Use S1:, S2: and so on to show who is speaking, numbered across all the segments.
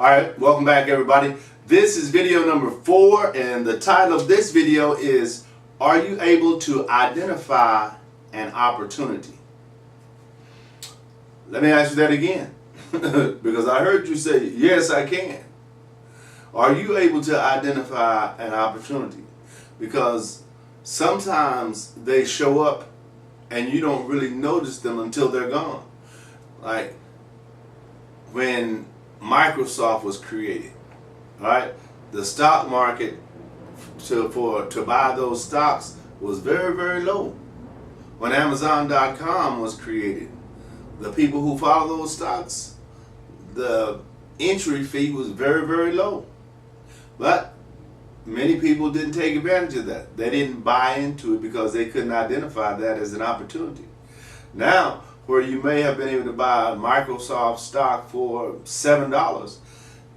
S1: Alright, welcome back everybody. This is video number 4 and the title of this video is, are you able to identify an opportunity? Let me ask you that again because I heard you say, yes I can. Are you able to identify an opportunity? Because sometimes they show up and you don't really notice them until they're gone. Like when Microsoft was created, right? The stock market to buy those stocks was very, very low. When Amazon.com was created, the people who follow those stocks, the entry fee was very, very low. But many people didn't take advantage of that. They didn't buy into it because they couldn't identify that as an opportunity. Now, where you may have been able to buy a Microsoft stock for $7,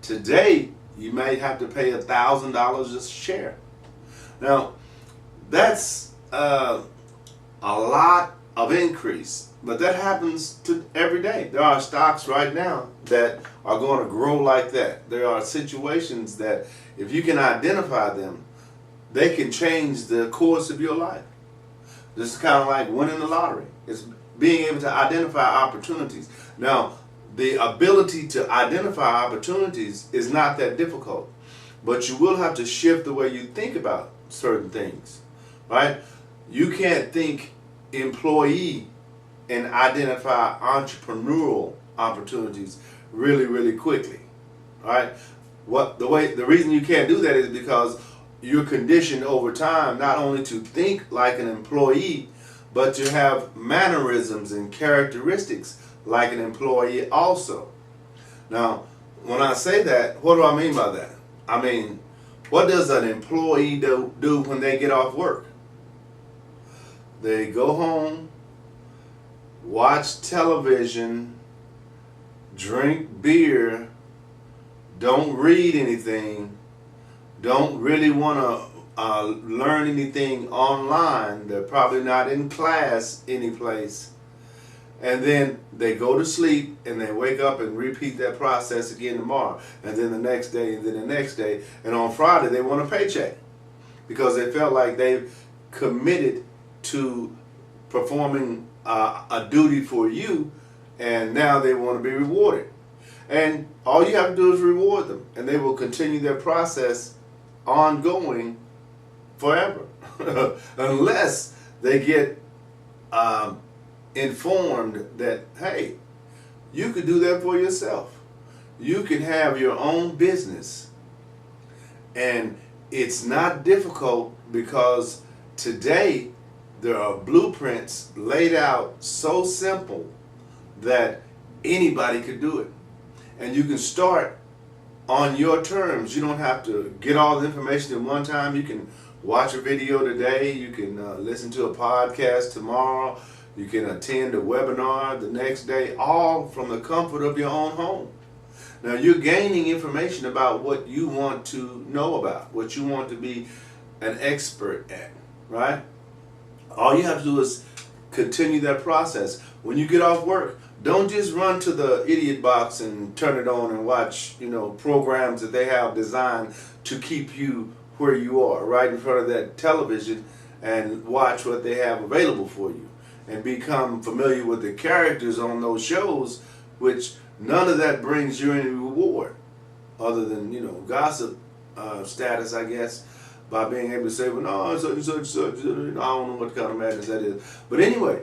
S1: today you may have to pay $1,000 a share. Now, that's a lot of increase, but that happens to every day. There are stocks right now that are going to grow like that. There are situations that if you can identify them, they can change the course of your life. This is kind of like winning the lottery. It's being able to identify opportunities. Now, the ability to identify opportunities is not that difficult, but you will have to shift the way you think about certain things, right? You can't think employee and identify entrepreneurial opportunities really, really quickly, right? The reason you can't do that is because you're conditioned over time not only to think like an employee, but to have mannerisms and characteristics like an employee also. Now, when I say that, what do I mean by that? I mean, what does an employee do when they get off work? They go home, watch television, drink beer, don't read anything, don't really want to learn anything online. They're probably not in class anyplace. And then they go to sleep and they wake up and repeat that process again tomorrow. And then the next day and then the next day. And on Friday they want a paycheck because they felt like they've committed to performing a duty for you, and now they want to be rewarded. And all you have to do is reward them, and they will continue their process ongoing forever unless they get informed that, hey, you could do that for yourself. You can have your own business, and it's not difficult because today there are blueprints laid out so simple that anybody could do it, and you can start on your terms. You don't have to get all the information at one time. You can watch a video today, you can listen to a podcast tomorrow, you can attend a webinar the next day, all from the comfort of your own home. Now you're gaining information about what you want to know about, what you want to be an expert at, right? All you have to do is continue that process. When you get off work, don't just run to the idiot box and turn it on and watch, programs that they have designed to keep you where you are, right in front of that television, and watch what they have available for you and become familiar with the characters on those shows, which none of that brings you any reward other than, gossip status, I guess, by being able to say, well, no, such, I don't know what kind of madness that is. But anyway,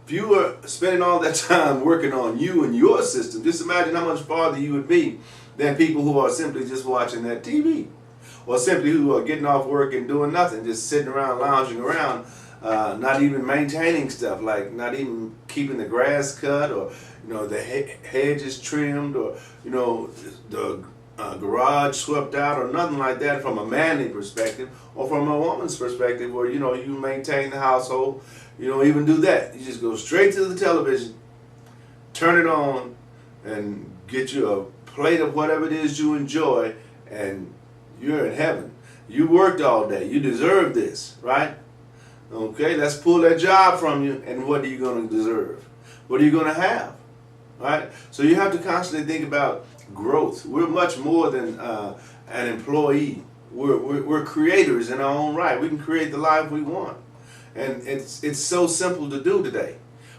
S1: if you were spending all that time working on you and your system, just imagine how much farther you would be than people who are simply just watching that TV, or simply who are getting off work and doing nothing, just sitting around, lounging around, not even maintaining stuff, like not even keeping the grass cut, or the hedges trimmed, or the garage swept out, or nothing like that from a manly perspective, or from a woman's perspective, where you maintain the household. You don't even do that. You just go straight to the television, turn it on, and get you a plate of whatever it is you enjoy, and you're in heaven. You worked all day. You deserve this, right? Okay, let's pull that job from you, and what are you going to deserve? What are you going to have? Right? So you have to constantly think about growth. We're much more than an employee. We're creators in our own right. We can create the life we want. And it's so simple to do today.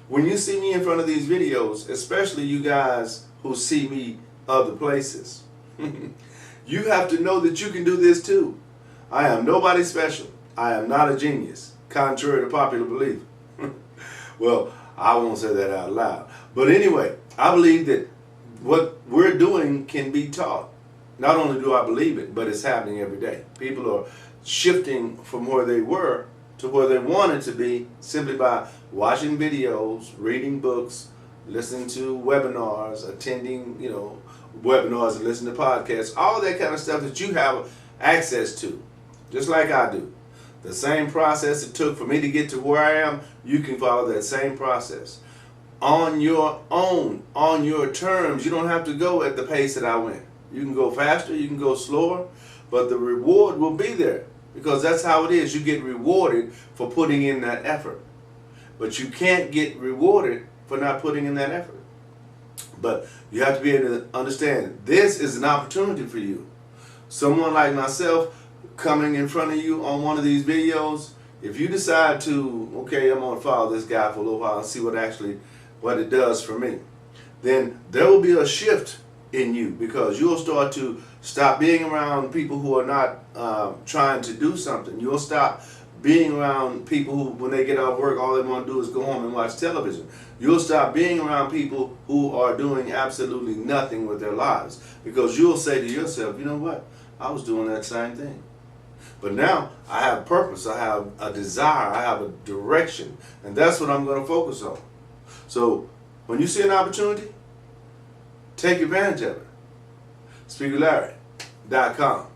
S1: When you see me in front of these videos, especially you guys who see me other places, you have to know that you can do this too. I am nobody special. I am not a genius, contrary to popular belief. Well, I won't say that out loud. But anyway, I believe that what we're doing can be taught. Not only do I believe it, but it's happening every day. People are shifting from where they were to where they wanted to be simply by watching videos, reading books, listening to webinars, attending, webinars and listening to podcasts, all that kind of stuff that you have access to, just like I do. The same process it took for me to get to where I am, you can follow that same process. On your own, on your terms. You don't have to go at the pace that I went. You can go faster, you can go slower, but the reward will be there because that's how it is. You get rewarded for putting in that effort. But you can't get rewarded for not putting in that effort. But you have to be able to understand this is an opportunity for you. Someone like myself coming in front of you on one of these videos, if you decide to, okay, I'm going to follow this guy for a little while and see what it does for me, then there will be a shift in you because you'll start to stop being around people who are not trying to do something. You'll stop being around people who, when they get off work, all they want to do is go home and watch television. You'll stop being around people who are doing absolutely nothing with their lives because you'll say to yourself, you know what, I was doing that same thing. But now I have purpose, I have a desire, I have a direction, and that's what I'm going to focus on. So when you see an opportunity, take advantage of it. SpeakerLarry.com